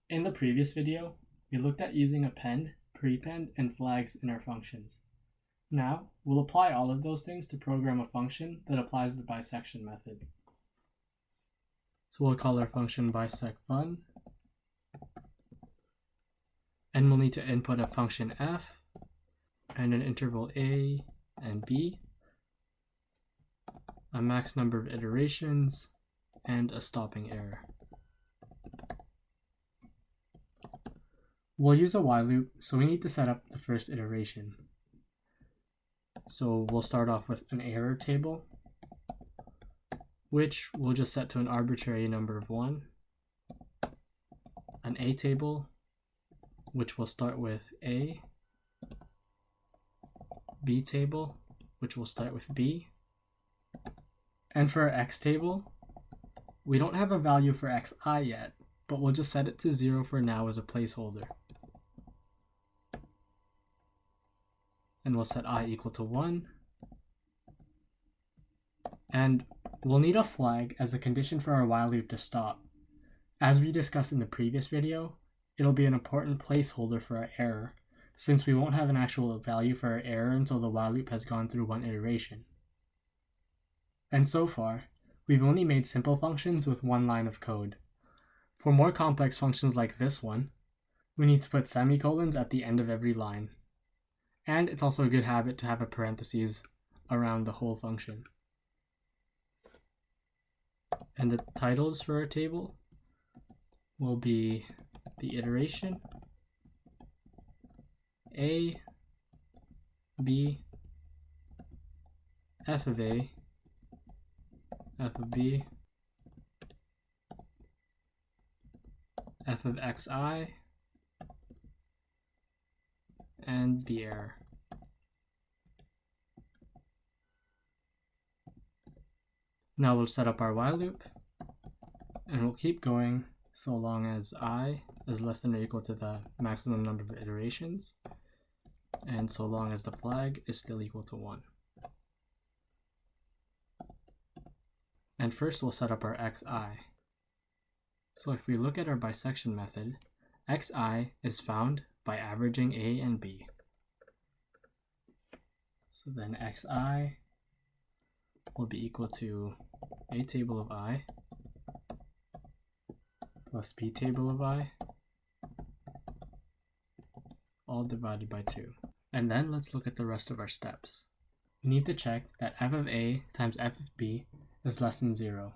In the previous video, we looked at using append, prepend, and flags in our functions. Now, we'll apply all of those things to program a function that applies the bisection method. So we'll call our function bisect_fun, and we'll need to input a function f and an interval a and b, a max number of iterations, and a stopping error. We'll use a while loop, so we need to set up the first iteration. So we'll start off with an error table, which we'll just set to an arbitrary number of 1, an a table, which will start with a, b table, which will start with b, and for our x table, we don't have a value for xi yet, but we'll just set it to 0 for now as a placeholder. And we'll set I equal to 1. And we'll need a flag as a condition for our while loop to stop. As we discussed in the previous video, it'll be an important placeholder for our error, since we won't have an actual value for our error until the while loop has gone through one iteration. And so far, we've only made simple functions with one line of code. For more complex functions like this one, we need to put semicolons at the end of every line. And it's also a good habit to have a parentheses around the whole function. And the titles for our table will be the iteration, a, b, f of a, f of b, f of xi, and the error. Now we'll set up our while loop, and we'll keep going so long as I is less than or equal to the maximum number of iterations, and so long as the flag is still equal to 1. And first we'll set up our xi. So if we look at our bisection method, xi is found by averaging a and b. So then xi will be equal to a table of I plus b table of I, all divided by 2. And then let's look at the rest of our steps. We need to check that f of a times f of b is less than 0.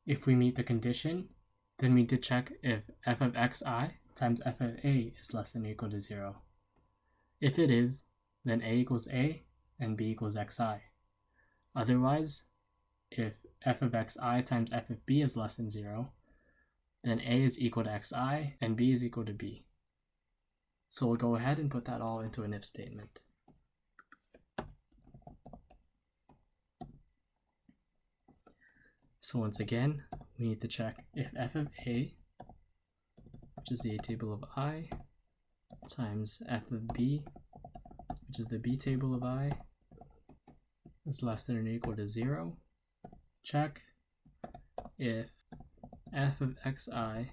If we meet the condition, then we need to check if f of xi times f of a is less than or equal to 0. If it is, then a equals a and b equals xi. Otherwise, if f of xi times f of b is less than 0, then a is equal to xi and b is equal to b. So we'll go ahead and put that all into an if statement. So once again, we need to check if f of a, which is the a table of I, times f of b, which is the b table of I, is less than or equal to 0. Check if f of xi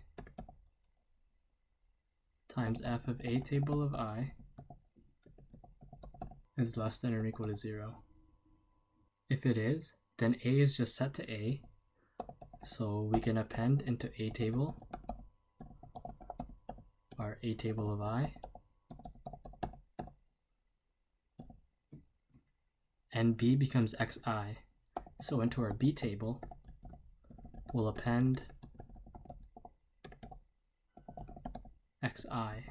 times f of a table of I is less than or equal to 0. If it is, then a is just set to a, so we can append into a table our a table of I, and b becomes xi, so into our b table we'll append xi.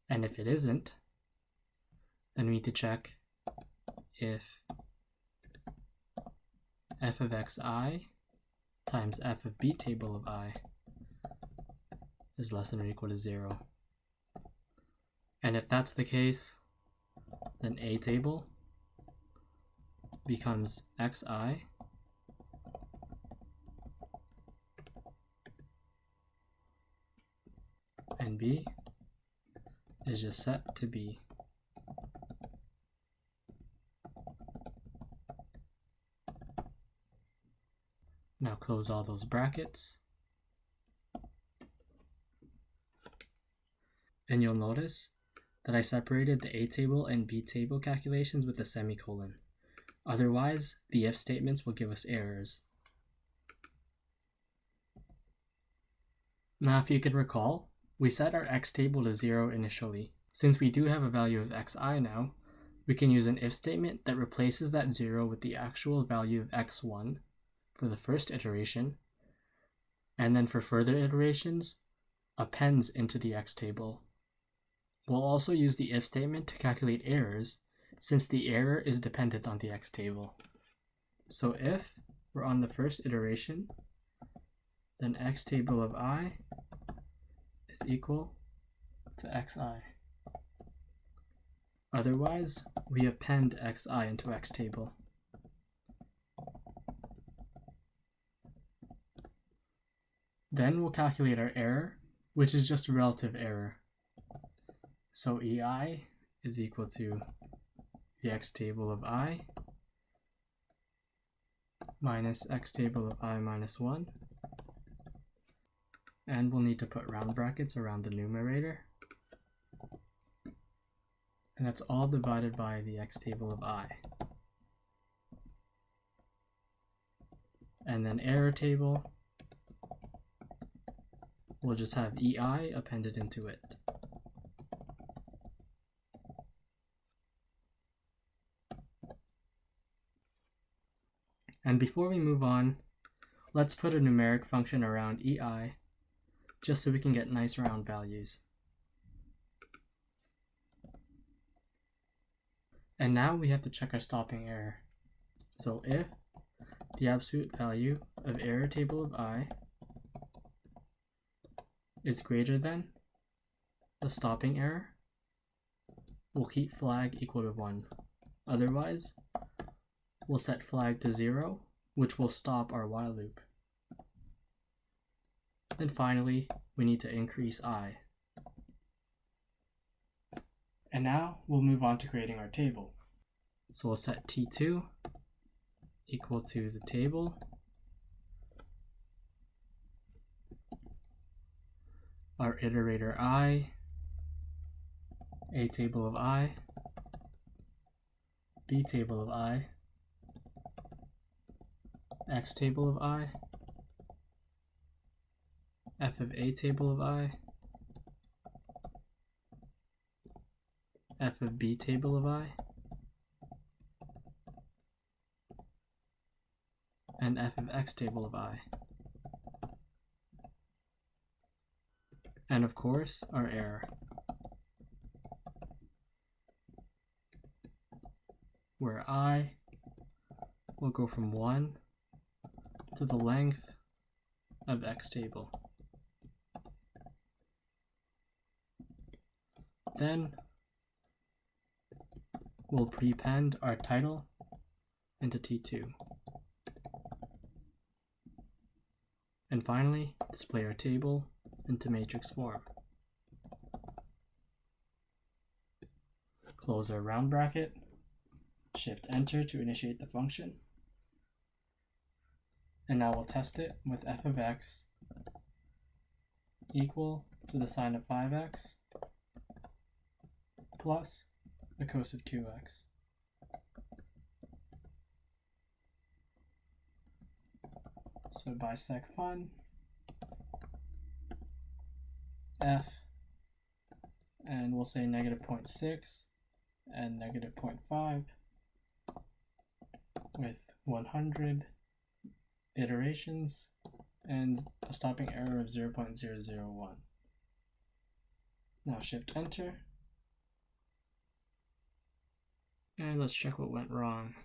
And if it isn't, then we need to check if f of xi times f of b table of I is less than or equal to 0. And if that's the case, then a table becomes xi and b is just set to b. Now close all those brackets. And you'll notice that I separated the A table and B table calculations with a semicolon. Otherwise, the if statements will give us errors. Now, if you could recall, we set our x table to 0 initially. Since we do have a value of xi now, we can use an if statement that replaces that 0 with the actual value of x1 for the first iteration, and then for further iterations, appends into the x table. We'll also use the if statement to calculate errors, since the error is dependent on the x table. So if we're on the first iteration, then x table of I is equal to xi. Otherwise, we append xi into x table. Then we'll calculate our error, which is just a relative error. So ei is equal to the x table of I minus x table of I minus 1. And we'll need to put round brackets around the numerator. And that's all divided by the x table of I. And then error table, we'll just have ei appended into it. And before we move on, let's put a numeric function around ei, just so we can get nice round values. And now we have to check our stopping error. So if the absolute value of error table of I is greater than the stopping error, we'll keep flag equal to 1. Otherwise, we'll set flag to 0, which will stop our while loop. Then finally, we need to increase I. And now we'll move on to creating our table. So we'll set T2 equal to the table, our iterator I, A table of I, B table of I, X table of I, F of A table of I, F of B table of I, and F of X table of I. And of course, our error, where I will go from 1 to the length of X table. Then we'll prepend our title into T2. And finally, display our table into MatrixForm. Close our round bracket, Shift Enter to initiate the function. And now we'll test it with f of x equal to the sine of 5x plus the cos of 2x. So bisect fun, f, and we'll say negative 0.6 and negative 0.5 with 100 iterations and a stopping error of 0.001. Now Shift Enter, and let's check what went wrong.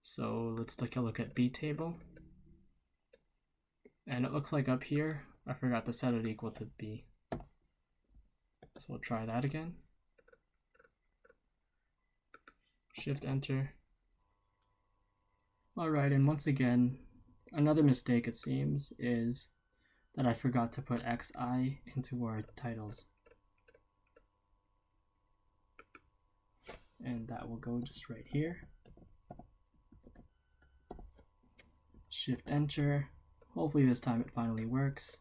So let's take a look at B table, and it looks like up here I forgot to set it equal to B. So we'll try that again. Shift Enter. Alright, and once again, another mistake it seems is that I forgot to put xi into our titles. And that will go just right here. Shift enter. Hopefully this time it finally works.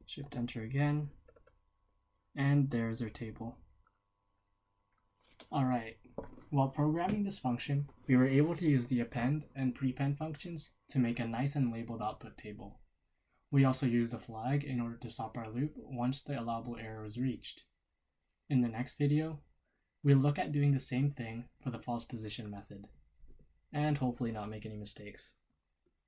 Shift enter again. And there's our table. Alright, while programming this function, we were able to use the append and prepend functions to make a nice and labeled output table. We also used a flag in order to stop our loop once the allowable error was reached. In the next video, we'll look at doing the same thing for the false position method, and hopefully not make any mistakes.